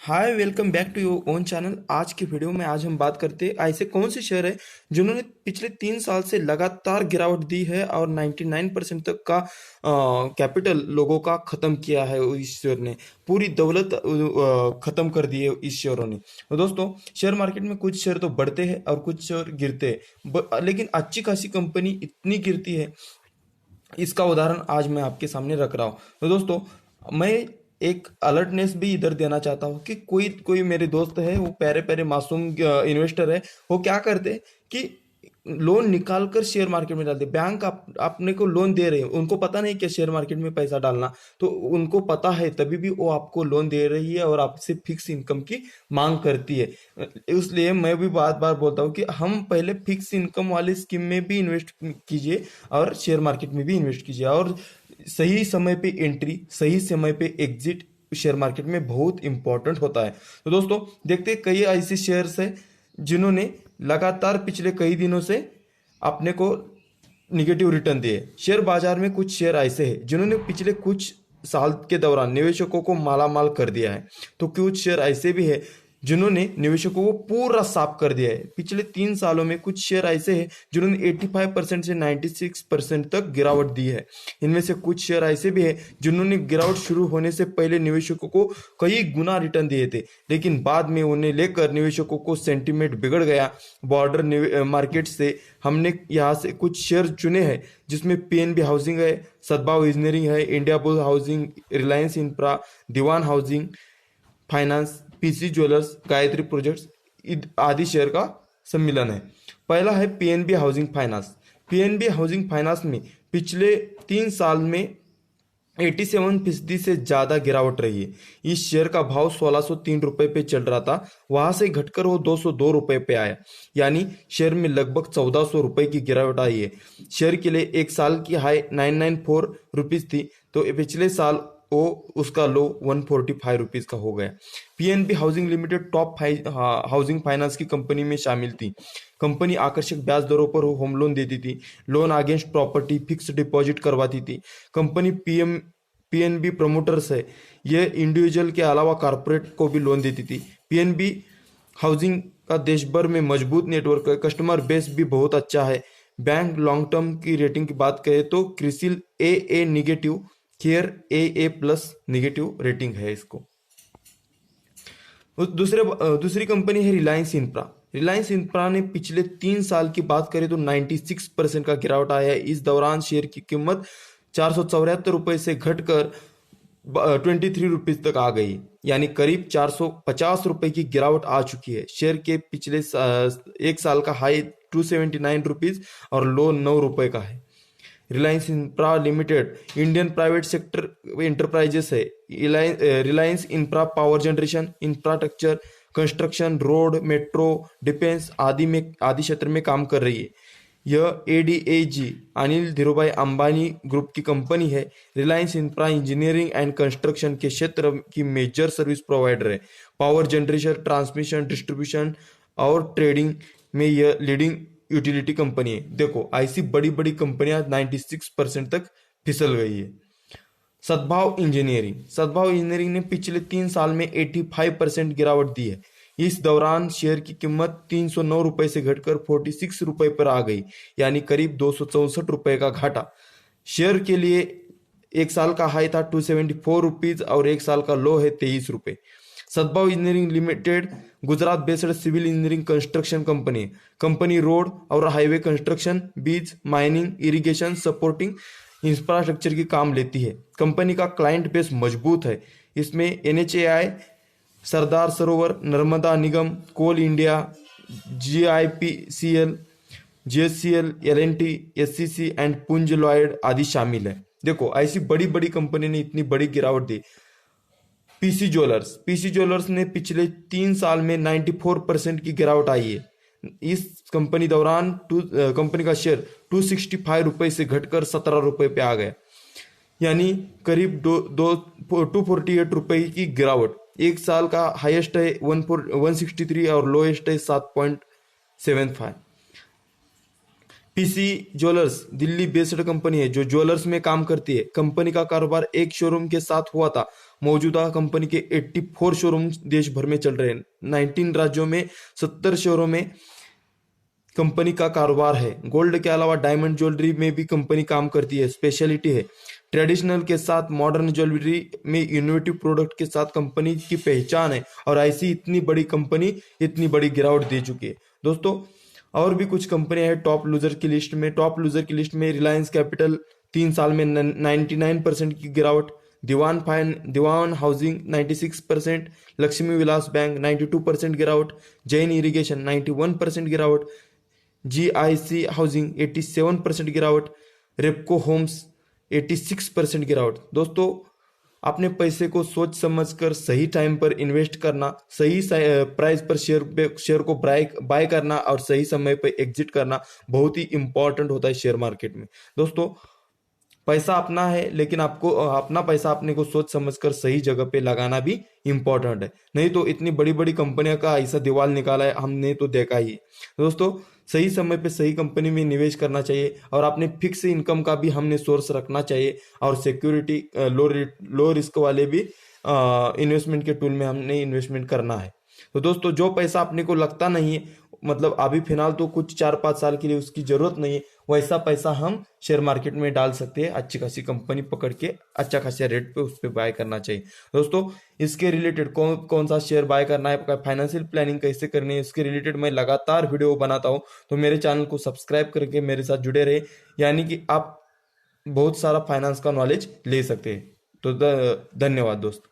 Hi, welcome back to your own channel. आज की video में आज हम बात करते हैं ऐसे कौन से शेयर है जिन्होंने पिछले 3 साल से लगातार गिरावट दी है और 99% तक का कैपिटल लोगों का खत्म किया है। इस शेयर ने पूरी दौलत खत्म कर दी है इस शेयरों ने। तो दोस्तों, शेयर मार्केट में कुछ शेयर तो बढ़ते हैं और कुछ शेयर गिरते हैं, लेकिन अच्छी खासी कंपनी इतनी गिरती है, इसका उदाहरण आज मैं आपके सामने रख रहा हूँ। तो दोस्तों, मैं एक अलर्टनेस भी इधर देना चाहता हूँ कि कोई कोई मेरे दोस्त है, वो प्यारे प्यारे मासूम इन्वेस्टर है। वो क्या करते हैं कि लोन निकाल कर शेयर मार्केट में डालते। बैंक अपने को लोन दे रहे हैं, उनको पता नहीं क्या शेयर मार्केट में पैसा डालना। तो उनको पता है, तभी भी वो आपको लोन दे रही है और आपसे फिक्स इनकम की मांग करती है। इसलिए मैं भी बार बार बोलता हूँ कि हम पहले फिक्स इनकम वाली स्कीम में भी इन्वेस्ट कीजिए और शेयर मार्केट में भी इन्वेस्ट कीजिए, और सही समय पे एंट्री, सही समय पे एग्जिट शेयर मार्केट में बहुत इंपॉर्टेंट होता है। तो दोस्तों, देखते हैं कई ऐसे शेयर्स है जिन्होंने लगातार पिछले कई दिनों से अपने को निगेटिव रिटर्न दिए। शेयर बाजार में कुछ शेयर ऐसे हैं जिन्होंने पिछले कुछ साल के दौरान निवेशकों को मालामाल कर दिया है। तो कुछ शेयर ऐसे भी है जिन्होंने निवेशकों को पूरा साफ कर दिया है। पिछले 3 सालों में कुछ शेयर ऐसे हैं जिन्होंने 85% से 96% तक गिरावट दी है। इनमें से कुछ शेयर ऐसे भी है जिन्होंने गिरावट शुरू होने से पहले निवेशकों को कई गुना रिटर्न दिए थे, लेकिन बाद में उन्हें लेकर निवेशकों को सेंटीमेंट बिगड़ गया। बॉर्डर मार्केट से हमने यहाँ से कुछ शेयर चुने हैं, जिसमें पीएनबी हाउसिंग है, सद्भाव इंजीनियरिंग है, India bull housing, Reliance infra, Dewan housing finance, PC jewellers, Gayatri projects आदि शेयर का सम्मिलन है। पहला है PNB housing finance. PNB housing finance में पिछले 3 साल में 87% से ज्यादा गिरावट रही है। इस शेयर का भाव 1603 रुपए पे चल रहा था, वहां से घटकर वो 202 रुपए पे आया, यानी शेयर में लगभग 1400 रुपए की गिरावट आई है। शेयर के लिए एक साल की हाई 994 रुपीज थी, तो पिछले साल वो उसका लो 145 रुपीज का हो गया। PNB housing limited top housing finance की कंपनी में शामिल थी। कंपनी आकर्षक ब्याज दरों पर होम लोन देती थी, loan against property, fix deposit करवाती थी। कंपनी पीएनबी प्रमोटर्स है, ये इंडिविजुअल के अलावा कारपोरेट को भी लोन देती थी। पीएनबी हाउसिंग का देश भर में मजबूत नेटवर्क है, कस्टमर बेस भी बहुत अच्छा है। बैंक लॉन्ग टर्म की रेटिंग की बात करें तो क्रिसिल ए निगेटिव, केयर ए प्लस निगेटिव रेटिंग है इसको। दूसरी कंपनी है रिलायंस इंफ्रा। रिलायंस इंफ्रा ने पिछले 3 साल की बात करें तो 96% का गिरावट आया है। इस दौरान शेयर की कीमत 474 रुपए से घटकर 23 रुपीज तक आ गई, यानी करीब 450 रुपए की गिरावट आ चुकी है। शेयर के पिछले एक साल का हाई 279 रुपीज और लो 9 रुपए का है। Reliance infra limited Indian private sector enterprises है। Reliance infra power generation, infrastructure, construction, road, metro, defence आदि क्षेत्र में काम कर रही है। यह एडीएजी अनिल धीरूभाई अंबानी ग्रुप की कंपनी है। Reliance infra engineering and construction के क्षेत्र की मेजर सर्विस प्रोवाइडर है। पावर जनरेशन, ट्रांसमिशन, डिस्ट्रीब्यूशन और ट्रेडिंग में यह लीडिंग यूटिलिटी कंपनी है। देखो, ऐसी बड़ी बड़ी कंपनियां 96% तक फिसल गई है। सद्भाव इंजीनियरिंग ने पिछले 3 साल में 85% गिरावट दी है। इस दौरान शेयर की कीमत 309 रुपए से घटकर 46 रुपए पर आ गई, यानी करीब 264 रुपए का घाटा। शेयर के लिए एक साल का हाई था 274 रुपीज और एक साल का लो है 23 रुपए। Sadbhav Engineering Limited Gujarat based civil engineering construction company. Company road और हाईवे कंस्ट्रक्शन, बीज, माइनिंग, इरिगेशन, सपोर्टिंग इंफ्रास्ट्रक्चर की काम लेती है। कंपनी का क्लाइंट बेस मजबूत है। इसमें NHAI, Sardar Sarovar, Narmada Nigam, coal India, जीआईपीसीएल, जीएससीएल, LNT, SCC and पुंज लॉयड आदि शामिल है। देखो, ऐसी बड़ी बड़ी कंपनी ने इतनी बड़ी गिरावट दी। पीसी ज्वेलर्स ने पिछले 3 साल में 94% की गिरावट आई है। इस कंपनी दौरान कंपनी का शेयर 265 रुपए से घटकर 17 रुपए पे आ गया, यानी करीब 248 रुपए की गिरावट। एक साल का हाईएस्ट है 163 और लोएस्ट है 7.75। PC jewellers Delhi based company है जो ज्वेलर्स में काम करती है। कंपनी का कारोबार एक शोरूम के साथ हुआ था, मौजूदा कंपनी के 84 शोरूम देश भर में चल रहे हैं। 19 राज्यों में 70 शहरों में कंपनी का कारोबार है। गोल्ड के अलावा डायमंड ज्वेलरी में भी कंपनी काम करती है, स्पेशलिटी है। ट्रेडिशनल के साथ मॉडर्न ज्वेलरी में इनोवेटिव प्रोडक्ट के साथ कंपनी की पहचान है, और ऐसी इतनी बड़ी कंपनी इतनी बड़ी गिरावट दे चुकी है। दोस्तों, और भी कुछ कंपनियां हैं टॉप लूजर की लिस्ट में। टॉप लूजर की लिस्ट में रिलायंस कैपिटल 3 साल में 99% की गिरावट, दीवान हाउसिंग 96%, लक्ष्मी विलास बैंक 92% गिरावट, जैन इरिगेशन 91% गिरावट, जीआईसी हाउसिंग 87% गिरावट, रेपको होम्स 86% गिरावट। दोस्तों, अपने पैसे को सोच समझकर सही टाइम पर इन्वेस्ट करना, सही प्राइस पर शेयर को बाय करना और सही समय पर एग्जिट करना बहुत ही इंपॉर्टेंट होता है शेयर मार्केट में। दोस्तों, पैसा अपना है, लेकिन आपको अपना पैसा अपने को सोच समझकर सही जगह पे लगाना भी इंपॉर्टेंट है। नहीं तो इतनी बड़ी बड़ी कंपनियों का ऐसा दीवाल निकाला है हमने तो देखा ही है। दोस्तों, सही समय पे सही कंपनी में निवेश करना चाहिए, और अपने फिक्स इनकम का भी हमने सोर्स रखना चाहिए, और सिक्योरिटी लो रिस्क वाले भी इन्वेस्टमेंट के टूल में हमने इन्वेस्टमेंट करना है। तो दोस्तों, जो पैसा अपने को लगता नहीं है, मतलब अभी फिलहाल तो कुछ 4-5 साल के लिए उसकी जरूरत नहीं है, वैसा पैसा हम शेयर मार्केट में डाल सकते हैं। अच्छी खासी कंपनी पकड़ के अच्छा खासा रेट पे उस पर बाय करना चाहिए। दोस्तों, इसके रिलेटेड कौन सा शेयर बाय करना है, फाइनेंशियल प्लानिंग कैसे करनी है, इसके रिलेटेड मैं लगातार वीडियो बनाता हूं। तो मेरे चैनल को सब्सक्राइब करके मेरे साथ जुड़े रहे, यानी कि आप बहुत सारा फाइनेंस का नॉलेज ले सकते हैं। तो धन्यवाद दोस्तों।